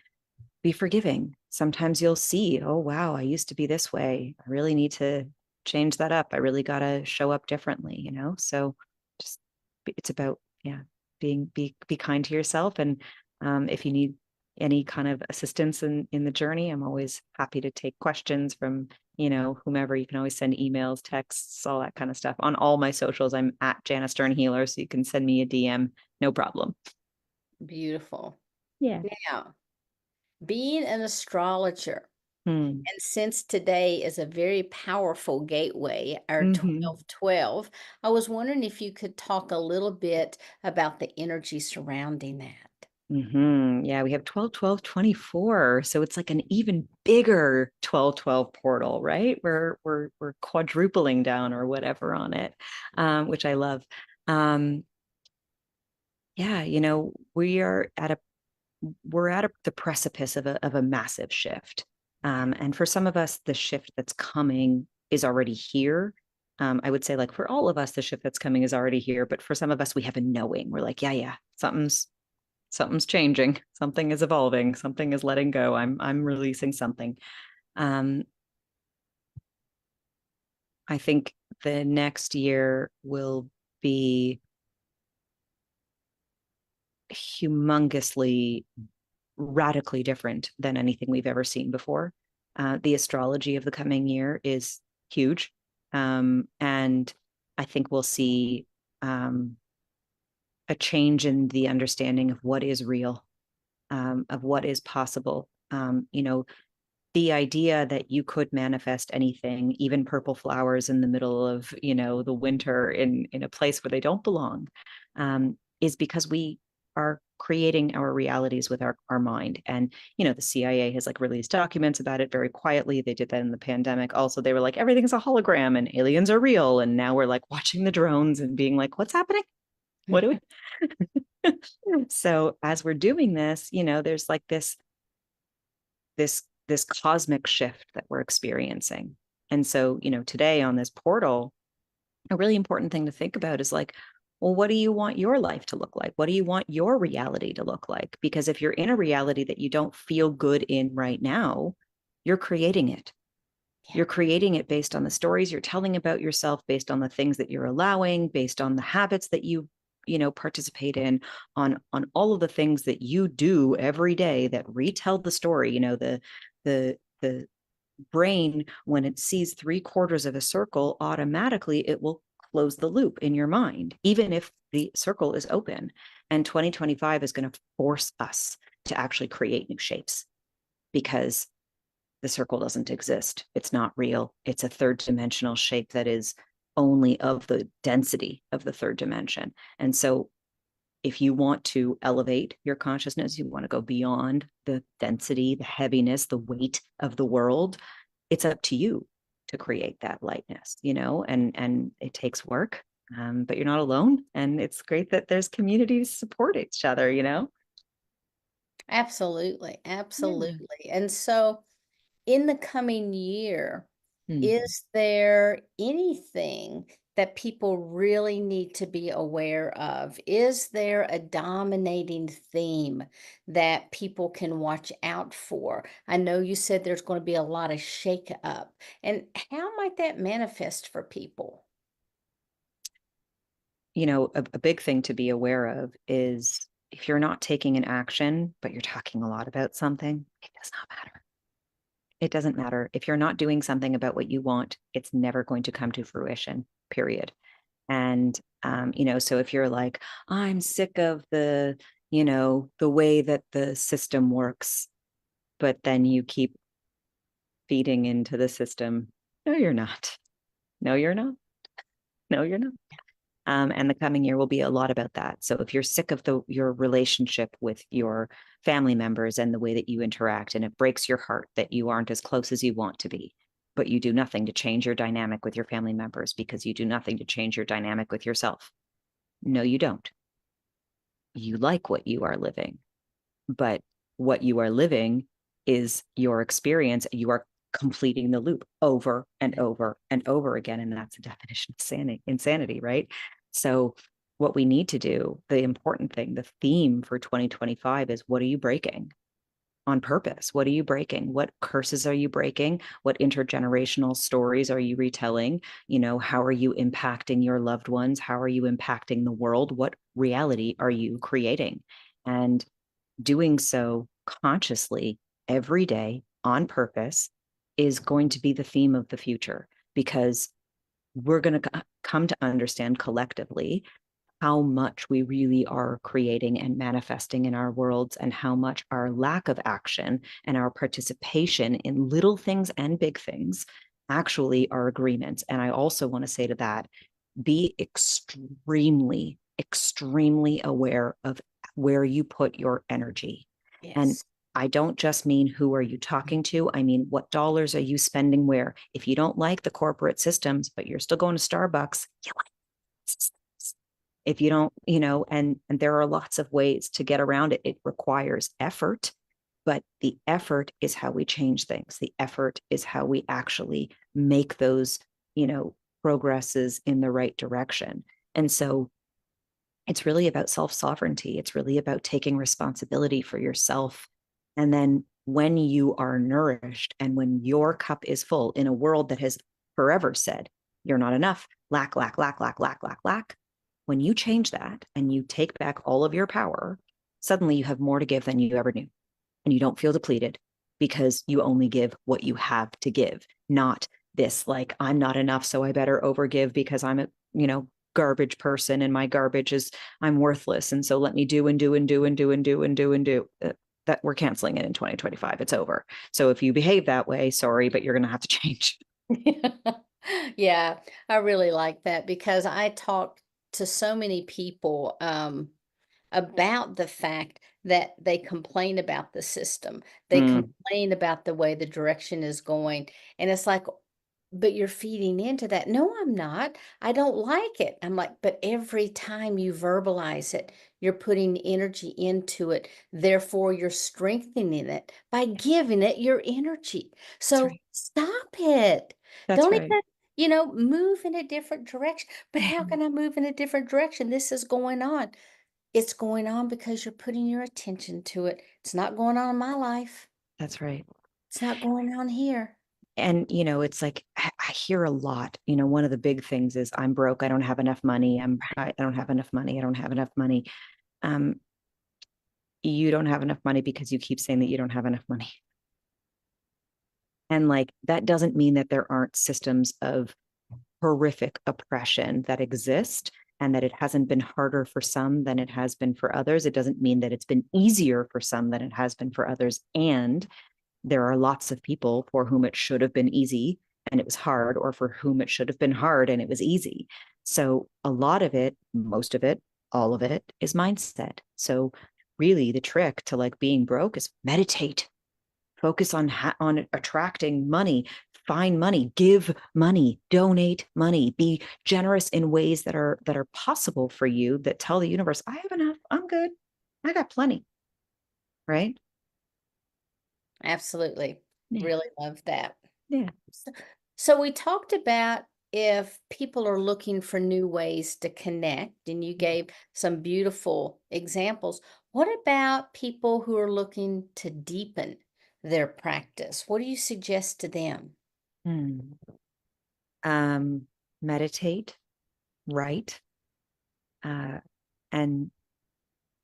be forgiving. Sometimes you'll see, oh, wow, I used to be this way. I really need to change that up. I really got to show up differently. So just, it's about, yeah, be kind to yourself. And if you need any kind of assistance in the journey, I'm always happy to take questions from, whomever. You can always send emails, texts, all that kind of stuff. On all my socials, I'm at Jana Stern Healer. So you can send me a DM, no problem.
Beautiful.
Yeah.
Now, being an astrologer,
Hmm.
and since today is a very powerful gateway, our
Mm-hmm.
1212, I was wondering if you could talk a little bit about the energy surrounding that.
Yeah, we have 12, 12, 24. So it's like an even bigger 12, 12 portal, right? We're quadrupling down or whatever on it, which I love. Um, Yeah, we're at the precipice of a massive shift. And for some of us, the shift that's coming is already here. I would say, like, for all of us, the shift that's coming is already here. But for some of us, we have a knowing. We're like, yeah, yeah, something's changing, something is evolving, something is letting go. I'm releasing something. Um, I think the next year will be humongously radically different than anything we've ever seen before. The astrology of the coming year is huge. And I think we'll see a change in the understanding of what is real, of what is possible. The idea that you could manifest anything, even purple flowers in the middle of, the winter in a place where they don't belong, is because we are creating our realities with our mind. And, the CIA has like released documents about it very quietly. They did that in the pandemic. Also, they were like, everything's a hologram and aliens are real. And now we're like watching the drones and being like, what's happening? What do we? So as we're doing this, there's like this cosmic shift that we're experiencing. And so, today on this portal, a really important thing to think about is like, well, what do you want your life to look like? What do you want your reality to look like? Because if you're in a reality that you don't feel good in right now, you're creating it.
Yeah.
You're creating it based on the stories you're telling about yourself, based on the things that you're allowing, based on the habits that you participate in, on all of the things that you do every day that retell the story. The brain, when it sees 3/4 of a circle, automatically it will close the loop in your mind, even if the circle is open. And 2025 is going to force us to actually create new shapes because the circle doesn't exist. It's not real. It's a third dimensional shape that is only of the density of the third dimension. And so if you want to elevate your consciousness, you want to go beyond the density, the heaviness, the weight of the world, it's up to you to create that lightness, and it takes work. But you're not alone. And it's great that there's community to support each other.
Absolutely,
Yeah.
absolutely. And so in the coming year,
Hmm.
is there anything that people really need to be aware of? Is there a dominating theme that people can watch out for? I know you said there's going to be a lot of shake up. And how might that manifest for people?
A big thing to be aware of is if you're not taking an action, but you're talking a lot about something, it does not matter. It doesn't matter. If you're not doing something about what you want, it's never going to come to fruition, period. And, so if you're like, I'm sick of the way that the system works, but then you keep feeding into the system, no, you're not. No, you're not. No, you're not. And the coming year will be a lot about that. So if you're sick of your relationship with your family members and the way that you interact, and it breaks your heart that you aren't as close as you want to be, but you do nothing to change your dynamic with your family members because you do nothing to change your dynamic with yourself. No, you don't. You like what you are living, but what you are living is your experience. You are completing the loop over and over and over again. And that's the definition of insanity, right? So, what we need to do, the important thing, the theme for 2025 is what are you breaking on purpose? What are you breaking? What curses are you breaking? What intergenerational stories are you retelling? How are you impacting your loved ones? How are you impacting the world? What reality are you creating? And doing so consciously every day on purpose is going to be the theme of the future because we're going to come to understand collectively how much we really are creating and manifesting in our worlds and how much our lack of action and our participation in little things and big things actually are agreements. And I also want to say to that, be extremely, extremely aware of where you put your energy. And
Yes.
I don't just mean who are you talking to? I mean, what dollars are you spending where? If you don't like the corporate systems, but you're still going to Starbucks, you like systems. If you don't, and there are lots of ways to get around it. It requires effort, but the effort is how we change things. The effort is how we actually make those, you know, progresses in the right direction. And so it's really about self sovereignty. It's really about taking responsibility for yourself. And then when you are nourished and when your cup is full in a world that has forever said, you're not enough, lack, lack, lack, lack, lack, lack, lack. When you change that and you take back all of your power, suddenly you have more to give than you ever knew. And you don't feel depleted because you only give what you have to give, not this like, I'm not enough, so I better overgive because I'm a, garbage person and my garbage is I'm worthless. And so let me do and do and do and do and do and do and do. That we're canceling it in 2025. It's over. So if you behave that way, sorry, but you're going to have to change.
Yeah, I really like that because I talk to so many people about the fact that they complain about the system. They
Mm,
complain about the way the direction is going. And it's like, but you're feeding into that. No, I'm not. I don't like it. I'm like, but every time you verbalize it, you're putting energy into it. Therefore, you're strengthening it by giving it your energy.
that's
So
right.
stop it.
That's
Don't
right.
even, move in a different direction. But how
Mhm.
can I move in a different direction? This is going on. It's going on because you're putting your attention to it. It's not going on in my life.
That's right.
It's not going on here.
And it's like I hear a lot. One of the big things is I'm broke. I don't have enough money. I don't have enough money. I don't have enough money. Um, you don't have enough money because you keep saying that you don't have enough money. And like that doesn't mean that there aren't systems of horrific oppression that exist and that it hasn't been harder for some than it has been for others. It doesn't mean that it's been easier for some than it has been for others. And there are lots of people for whom it should have been easy and it was hard, or for whom it should have been hard and it was easy. So a lot of it, most of it, all of it is mindset. So really the trick to like being broke is meditate, focus on attracting money, find money, give money, donate money, be generous in ways that are possible for you, that tell the universe, I have enough, I'm good, I got plenty, right?
Absolutely.
Yeah.
Really love that.
Yeah.
So, so we talked about if people are looking for new ways to connect, and you gave some beautiful examples. What about people who are looking to deepen their practice? What do you suggest to them?
Hmm. um, Meditate, write, uh, and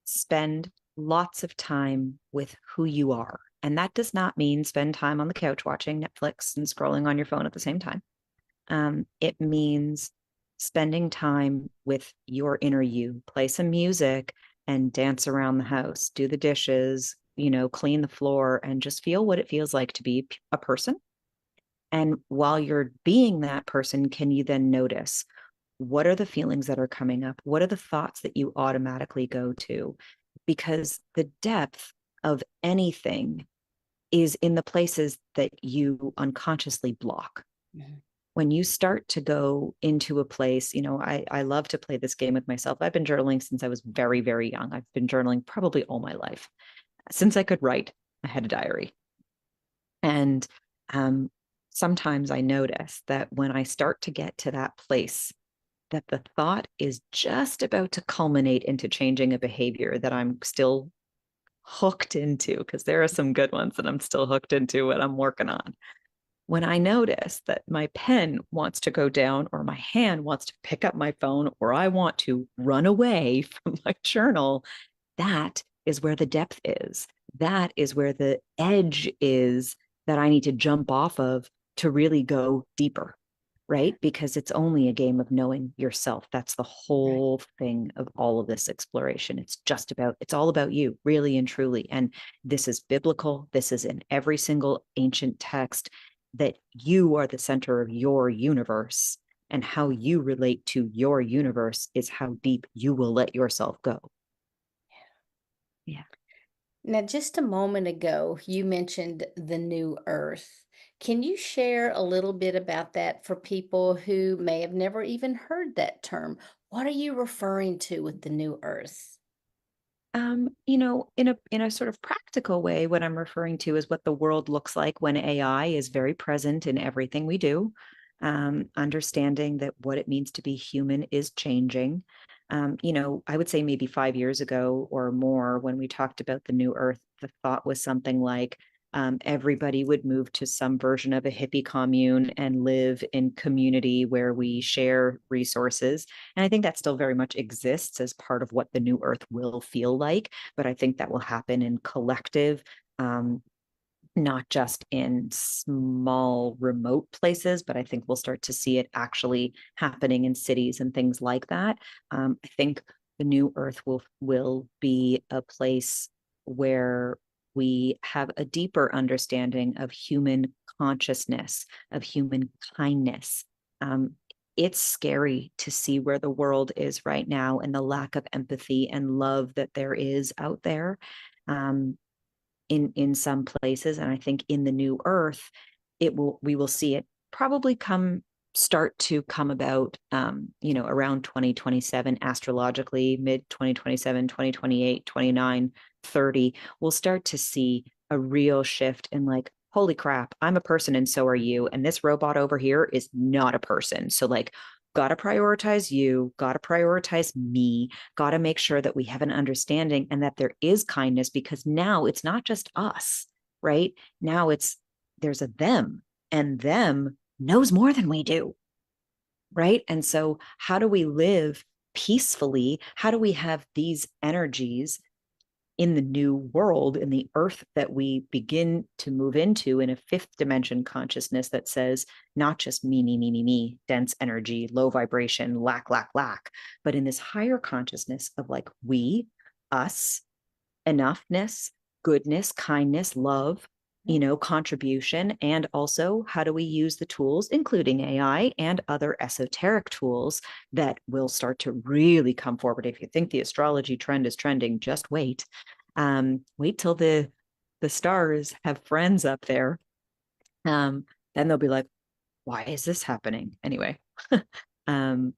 spend lots of time with who you are. And that does not mean spend time on the couch watching Netflix and scrolling on your phone at the same time. It means spending time with your inner you, play some music and dance around the house, do the dishes, clean the floor, and just feel what it feels like to be a person. And while you're being that person, can you then notice what are the feelings that are coming up? What are the thoughts that you automatically go to? Because the depth of anything is in the places that you unconsciously block.
Mhm.
When you start to go into a place, I love to play this game with myself. I've been journaling since I was very, very young. I've been journaling probably all my life. Since I could write, I had a diary. And um, sometimes I notice that when I start to get to that place, that the thought is just about to culminate into changing a behavior that I'm still hooked into, because there are some good ones that I'm still hooked into what I'm working on. When I notice that my pen wants to go down, or my hand wants to pick up my phone, or I want to run away from my journal, that is where the depth is. That is where the edge is that I need to jump off of to really go deeper, right? Because it's only a game of knowing yourself. That's the
Right.
whole thing of all of this exploration. It's all about you, really and truly. And this is biblical. This is in every single ancient text, that you are the center of your universe. And how you relate to your universe is how deep you will let yourself go. Yeah.
Now, just a moment ago, you mentioned the new earth. Can you share a little bit about that for people who may have never even heard that term? What are you referring to with the new earth?
In a sort of practical way, what I'm referring to is what the world looks like when AI is very present in everything we do. Understanding that what it means to be human is changing. I would say maybe 5 years ago or more, when we talked about the new earth, the thought was something like everybody would move to some version of a hippie commune and live in community where we share resources. And I think that still very much exists as part of what the new earth will feel like. But I think that will happen in collective, um, not just in small remote places, but I think we'll start to see it actually happening in cities and things like that. I think the new earth will be a place where we have a deeper understanding of human consciousness, of human kindness. Um, it's scary to see where the world is right now and the lack of empathy and love that there is out there. Um, in some places, and I think in the new earth we will see it probably start to come about, around 2027 astrologically, mid 2027, 2028, 29, 30. We'll start to see a real shift in, like, holy crap, I'm a person and so are you, and this robot over here is not a person. So, like, got to prioritize you, got to prioritize me, got to make sure that we have an understanding and that there is kindness, because now it's not just us, right? Now there's a them, and them knows more than we do, right? And so, how do we live peacefully? How do we have these energies in the new world, in the earth that we begin to move into, in a fifth dimension consciousness that says not just me, dense energy, low vibration, lack, but in this higher consciousness of, like, we, us, enoughness, goodness, kindness, love, contribution. And also, how do we use the tools, including AI and other esoteric tools, that will start to really come forward? If you think the astrology trend is trending, just wait. Wait till the stars have friends up there. Then they'll be like, why is this happening? Anyway, um,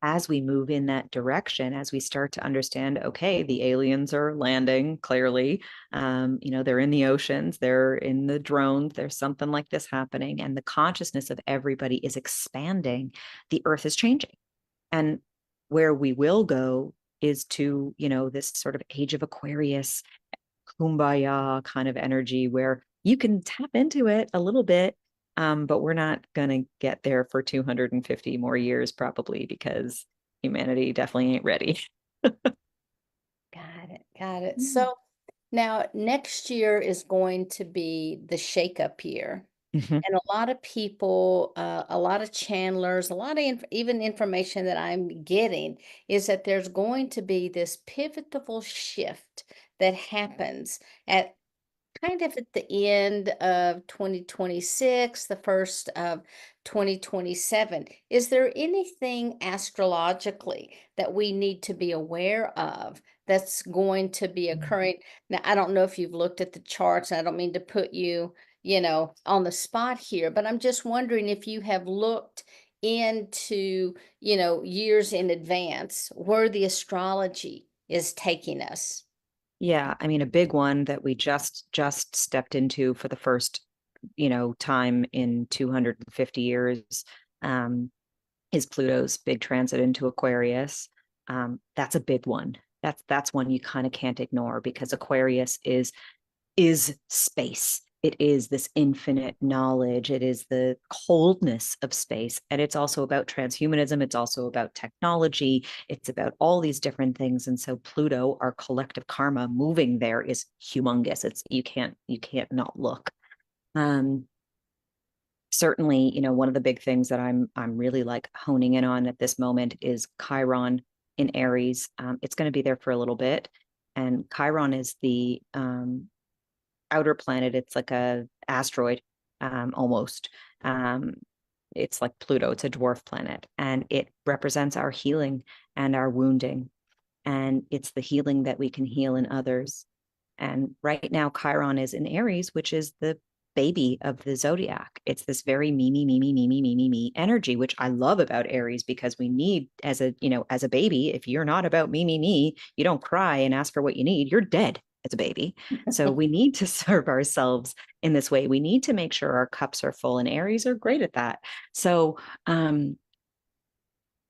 as we move in that direction, as we start to understand, okay, the aliens are landing clearly, they're in the oceans, they're in the drones, there's something like this happening, and the consciousness of everybody is expanding, the earth is changing. And where we will go is to, this sort of age of Aquarius, kumbaya kind of energy where you can tap into it a little bit. But we're not going to get there for 250 more years, probably, because humanity definitely ain't ready.
Got it. Got it.
Mm.
So now next year is going to be the shakeup year.
Mhm.
And a lot of people, a lot of channelers, a lot of even information that I'm getting is that there's going to be this pivotal shift that happens at kind of at the end of 2026, the first of 2027. Is there anything astrologically that we need to be aware of that's going to be occurring? Now, I don't know if you've looked at the charts, and I don't mean to put you, on the spot here, but I'm just wondering if you have looked into, years in advance where the astrology is taking us.
Yeah, I mean, a big one that we just stepped into for the first, time in 250 years, um, is Pluto's big transit into Aquarius. That's a big one. That's one you kind of can't ignore, because Aquarius is space. It is this infinite knowledge. It is the coldness of space. And it's also about transhumanism. It's also about technology. It's about all these different things. And so Pluto, our collective karma, moving there is humongous. It's you can't not look. Um, Certainly, one of the big things that I'm really, like, honing in on at this moment is Chiron in Aries. It's going to be there for a little bit. And Chiron is the outer planet. It's like a asteroid, almost. Um, it's like Pluto. It's a dwarf planet, and it represents our healing and our wounding. And it's the healing that we can heal in others. And right now, Chiron is in Aries, which is the baby of the zodiac. It's this very me energy, which I love about Aries, because we need, as a, as a baby, if you're not about me, you don't cry and ask for what you need, you're dead as a baby. So we need to serve ourselves in this way. We need to make sure our cups are full, and Aries are great at that. So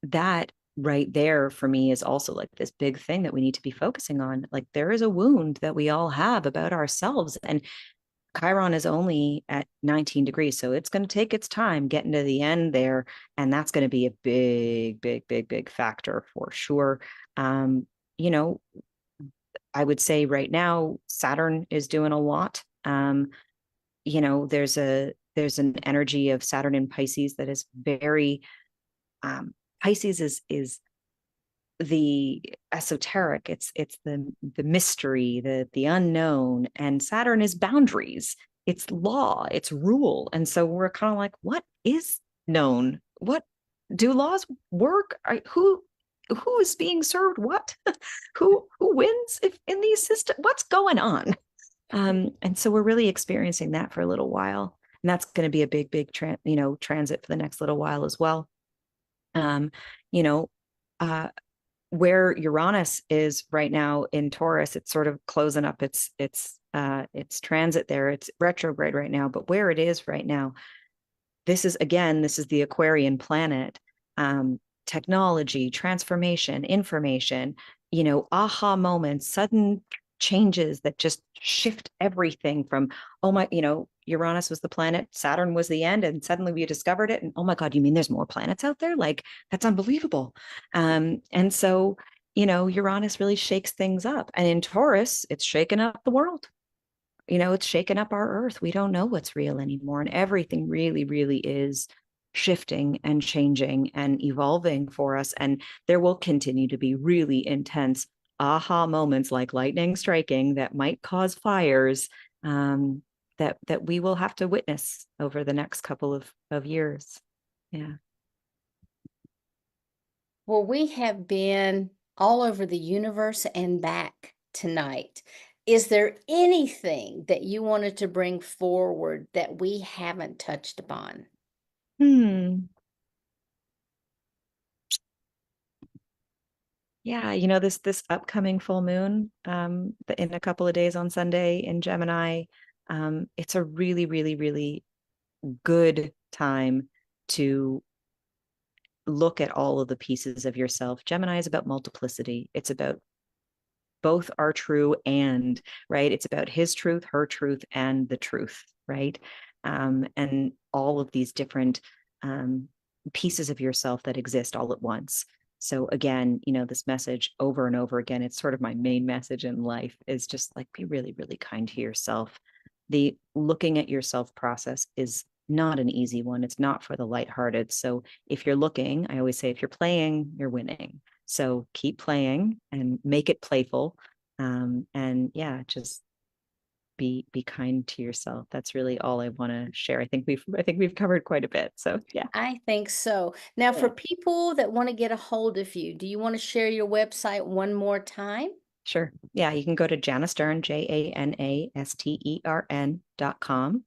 that right there for me is also like this big thing that we need to be focusing on. Like, there is a wound that we all have about ourselves, and Chiron is only at 19 degrees. So it's going to take its time getting to the end there. And that's going to be a big factor for sure. You know, I would say right now, Saturn is doing a lot. There's an energy of Saturn in Pisces that is very, Pisces is the esoteric. It's the mystery, the unknown, and Saturn is boundaries. It's law, it's rule. And so we're kind of like, what is known? What do laws work? Who is being served what? Who wins if in these systems? What's going on? And so we're really experiencing that for a little while. And that's going to be a big transit for the next little while as well. Um, you know, uh, where Uranus is right now in Taurus, it's sort of closing up its transit there. It's retrograde right now, but where it is right now, this is the Aquarian planet. Technology, transformation, information, aha moments, sudden changes that just shift everything from, oh my, Uranus was the planet, Saturn was the end, and suddenly we discovered it. And oh my God, you mean there's more planets out there? Like, that's unbelievable. And so, Uranus really shakes things up. And in Taurus, it's shaking up the world. It's shaken up our earth. We don't know what's real anymore. And everything really is shifting and changing and evolving for us. And there will continue to be really intense aha moments, like lightning striking, that might cause fires, that we will have to witness over the next couple of years. Yeah.
Well, we have been all over the universe and back tonight. Is there anything that you wanted to bring forward that we haven't touched upon?
Hmm. Yeah, this upcoming full moon, in a couple of days on Sunday in Gemini, it's a really good time to look at all of the pieces of yourself. Gemini is about multiplicity. It's about both are true, and right. It's about his truth, her truth, and the truth, right? And all of these different pieces of yourself that exist all at once. So again, this message over and over again, it's sort of my main message in life, is just like, be really kind to yourself. The looking at yourself process is not an easy one. It's not for the lighthearted. So if you're looking, I always say, if you're playing, you're winning. So keep playing and make it playful. And yeah, just be kind to yourself. That's really all I want to share. I think we've covered quite a bit. So yeah.
I think so. Now, for
Yeah.
people that want to get a hold of you, do you want to share your website one more time?
Sure. Yeah, you can go to Jana Stern, JANASTERN.com.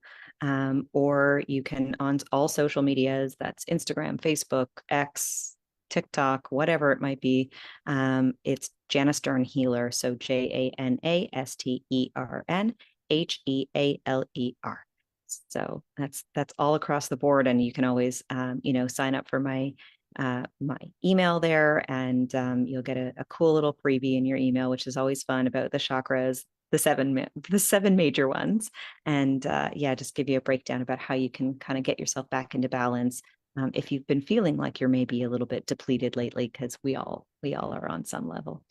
Or you can, on all social medias, that's Instagram, Facebook, X, TikTok, whatever it might be. It's Jana Stern Healer. So JANASTERNHEALER. So that's all across the board. And you can always, sign up for my email there, and you'll get a cool little freebie in your email, which is always fun, about the chakras, the seven major ones, and yeah, just give you a breakdown about how you can kind of get yourself back into balance, if you've been feeling like you're maybe a little bit depleted lately, because we all are on some level.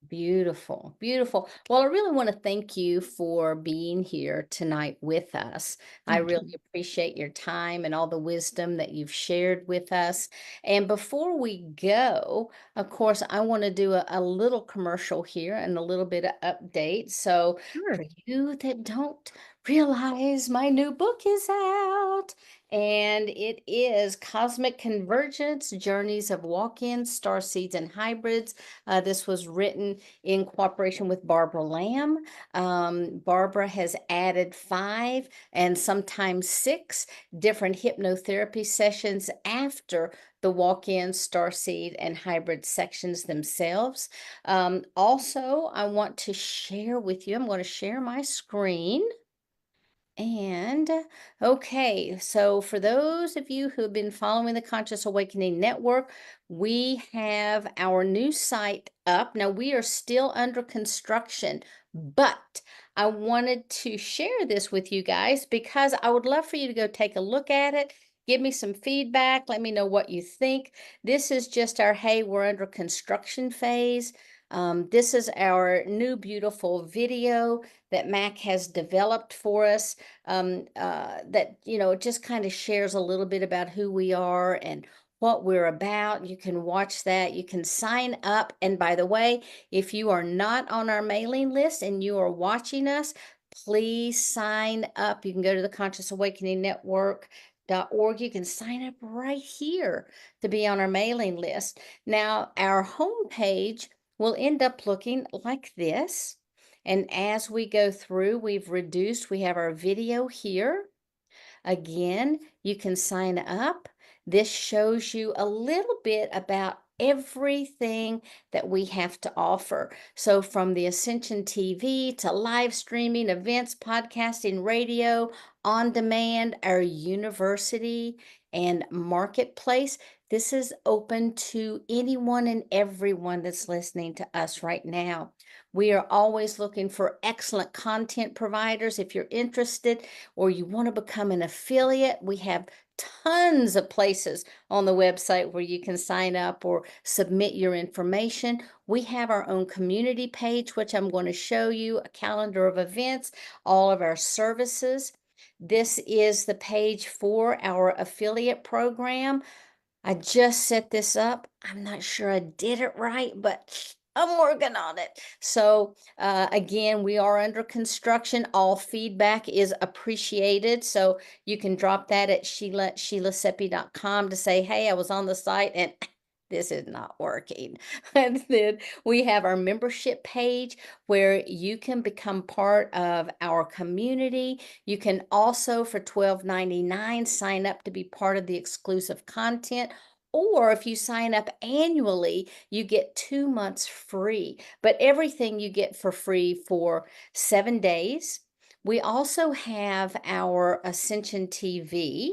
Beautiful, beautiful. Well, I really want to thank you for being here tonight with us. I
Thank
really
you.
appreciate your time and all the wisdom that you've shared with us. And before we go, of course, I want to do a little commercial here and a little bit of update. So,
Sure.
for you that don't realize, my new book is out, And it is Cosmic Convergence Journeys of Walk ins, Star Seeds, and Hybrids. This was written in cooperation with Barbara Lamb. Barbara has added 5 and sometimes 6 different hypnotherapy sessions after the walk in, star seed, and hybrid sections themselves. Also, I want to share with you, I'm going to share my screen. And okay, so for those of you who have been following the Conscious Awakening Network, we have our new site up. Now, we are still under construction, but I wanted to share this with you guys because I would love for you to go take a look at it. Give me some feedback. Let me know what you think. This is just our, hey, we're under construction phase. This is our new beautiful video that Mac has developed for us, that, just kind of shares a little bit about who we are and what we're about. You can watch that. You can sign up. And by the way, if you are not on our mailing list and you are watching us, please sign up. You can go to the Conscious Awakening Network.org. You can sign up right here to be on our mailing list. Now, our homepage will end up looking like this. And as we go through, we have our video here. Again, you can sign up. This shows you a little bit about everything that we have to offer. So from the Ascension TV to live streaming, events, podcasting, radio, on demand, our university and marketplace, this is open to anyone and everyone that's listening to us right now. We are always looking for excellent content providers. If you're interested or you want to become an affiliate, we have tons of places on the website where you can sign up or submit your information. We have our own community page, which I'm going to show you, a calendar of events, all of our services. This is the page for our affiliate program. I just set this up. I'm not sure I did it right, but I'm working on it. So again, we are under construction. All feedback is appreciated. So you can drop that at sheilaseppi.com to say, hey, I was on the site and this is not working. And then we have our membership page where you can become part of our community. You can also, for $12.99, sign up to be part of the exclusive content. Or if you sign up annually, you get 2 months free. But everything you get for free for 7 days. We also have our Ascension TV.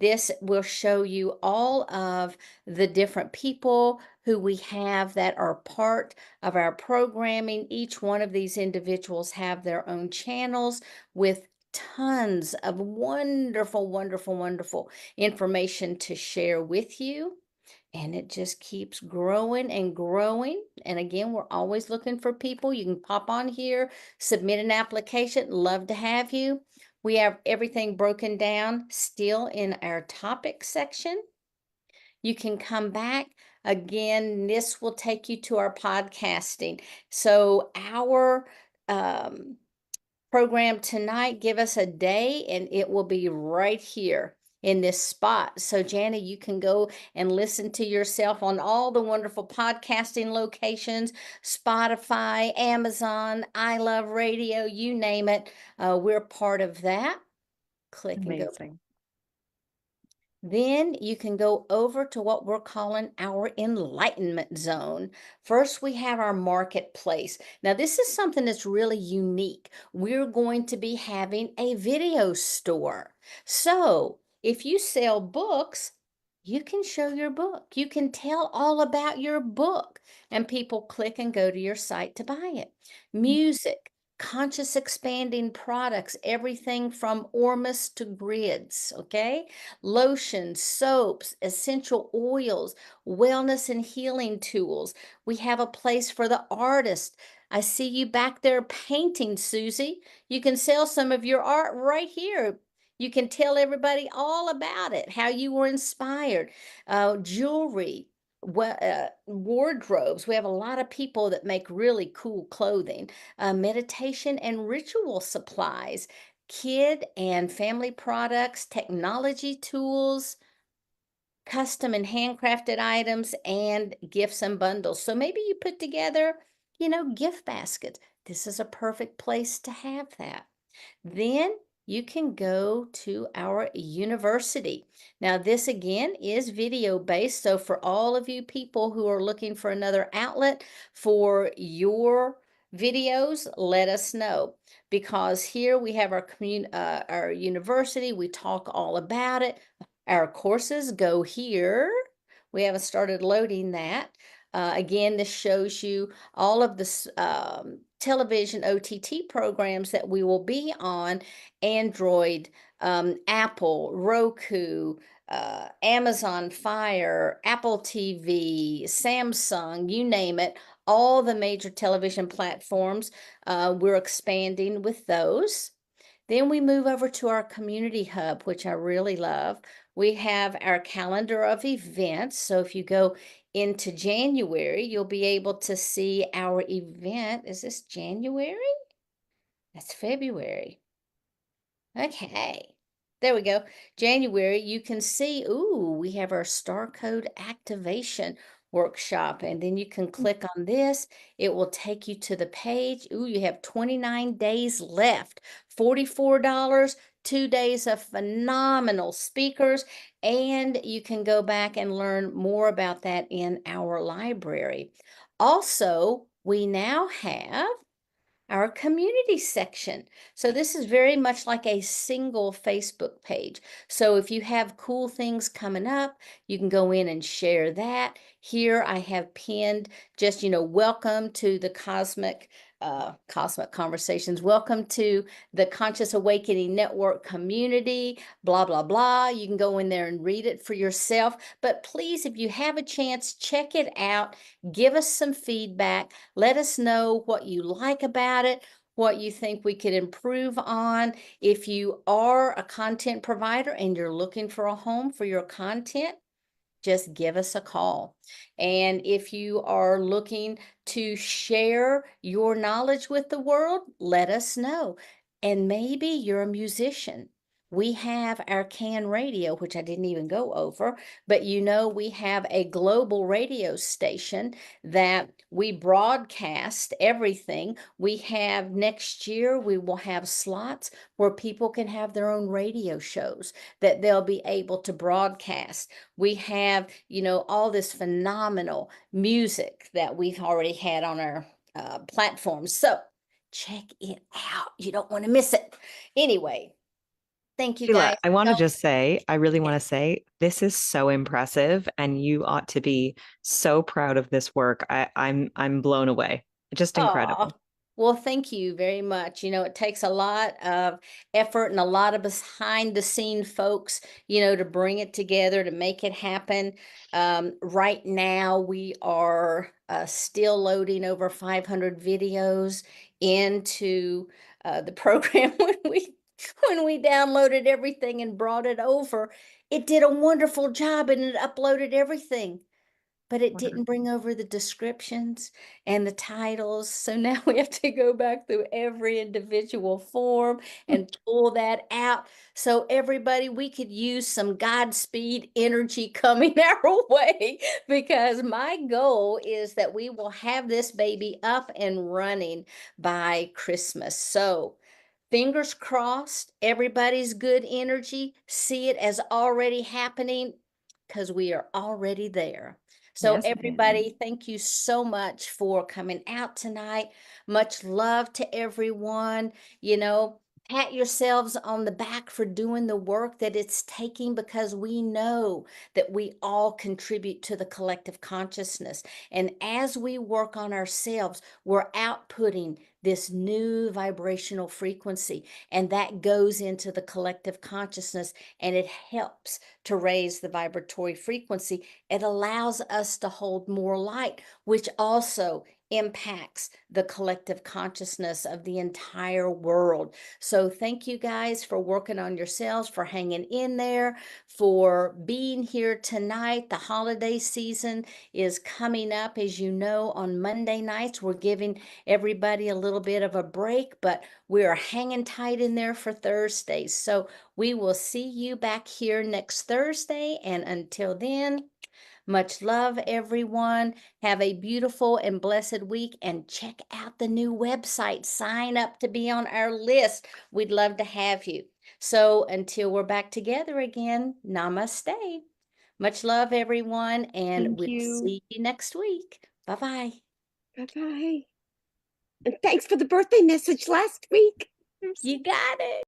This will show you all of the different people who we have that are part of our programming. Each one of these individuals have their own channels with tons of wonderful, wonderful, wonderful information to share with you. And it just keeps growing and growing. And again, we're always looking for people. You can pop on here, submit an application. Love to have you. We have everything broken down still in our topic section. You can come back. Again, this will take you to our podcasting. So our program tonight, give us a day and it will be right here in this spot. So Jana, you can go and listen to yourself on all the wonderful podcasting locations, Spotify, Amazon, I Love Radio, you name it. We're part of that. Click and go.
Amazing.
Then you can go over to what we're calling our enlightenment zone. First, we have our marketplace. Now, this is something that's really unique. We're going to be having a video store. So, if you sell books, you can show your book. You can tell all about your book, and people click and go to your site to buy it. Music, conscious expanding products, everything from Ormus to grids, okay? Lotions, soaps, essential oils, wellness and healing tools. We have a place for the artist. I see you back there painting, Susie. You can sell some of your art right here. You can tell everybody all about it, how you were inspired. Jewelry, wardrobes. We have a lot of people that make really cool clothing. Meditation and ritual supplies. kid and family products, technology tools, custom and handcrafted items, and gifts and bundles. So maybe you put together, gift baskets. This is a perfect place to have that. Then you can go to our university. Now, this again is video based. So, for all of you people who are looking for another outlet for your videos, let us know, because here we have our university. We talk all about it. Our courses go here. We haven't started loading that. Again, this shows you all of the television OTT programs that we will be on: Android, Apple, Roku, Amazon Fire, Apple TV, Samsung, you name it, all the major television platforms. We're expanding with those. Then we move over to our community hub, which I really love. We have our calendar of events. So if you go into January, you'll be able to see our event. Is this January? That's February. Okay. There we go. January, you can see, ooh, we have our star code activation workshop. And then you can click on this. It will take you to the page. Ooh, you have 29 days left, $44, 2 days of phenomenal speakers. And you can go back and learn more about that in our library. Also, we now have our community section. So this is very much like a single Facebook page. So if you have cool things coming up, you can go in and share that. Here I have pinned just, welcome to the cosmic conversations. Welcome to the Conscious Awakening Network community, blah, blah, blah. You can go in there and read it for yourself. But please, if you have a chance, check it out. Give us some feedback. Let us know what you like about it, what you think we could improve on. If you are a content provider and you're looking for a home for your content, just give us a call. And if you are looking to share your knowledge with the world, let us know. And maybe you're a musician. We have our CAN radio, which I didn't even go over, but we have a global radio station that we broadcast everything. We have next year, we will have slots where people can have their own radio shows that they'll be able to broadcast. We have, all this phenomenal music that we've already had on our platforms. So check it out. You don't want to miss it. Anyway, thank you
Sheila,
guys.
I want to
So
just say, I really want
yeah.
to say, this is so impressive, and you ought to be so proud of this work. I'm blown away. Just
Oh,
incredible.
well, thank you very much. It takes a lot of effort and a lot of behind the scene folks, to bring it together, to make it happen. Right now, we are still loading over 500 videos into the program. When we downloaded everything and brought it over, it did a wonderful job and it uploaded everything, but it didn't bring over the descriptions and the titles. So now we have to go back through every individual form and pull that out. So everybody, we could use some Godspeed energy coming our way, because my goal is that we will have this baby up and running by Christmas. So fingers crossed, everybody's good energy. See it as already happening, because we are already there. So,
Yes, ma'am.
everybody, thank you so much for coming out tonight. Much love to everyone. Pat yourselves on the back for doing the work that it's taking, because we know that we all contribute to the collective consciousness. And as we work on ourselves, we're outputting this new vibrational frequency, and that goes into the collective consciousness, and it helps to raise the vibratory frequency. It allows us to hold more light, which also impacts the collective consciousness of the entire world. So, thank you guys for working on yourselves, for hanging in there, for being here tonight. The holiday season is coming up. As you know, on Monday nights, we're giving everybody a little bit of a break, but we are hanging tight in there for Thursdays. So, we will see you back here next Thursday. And until then, much love, everyone. Have a beautiful and blessed week, and check out the new website. Sign up to be on our list. We'd love to have you. So until we're back together again, namaste. Much love, everyone, and
Thank
we'll
you.
see you next week. Bye bye.
Bye-bye. And thanks for the birthday message last week.
You got it.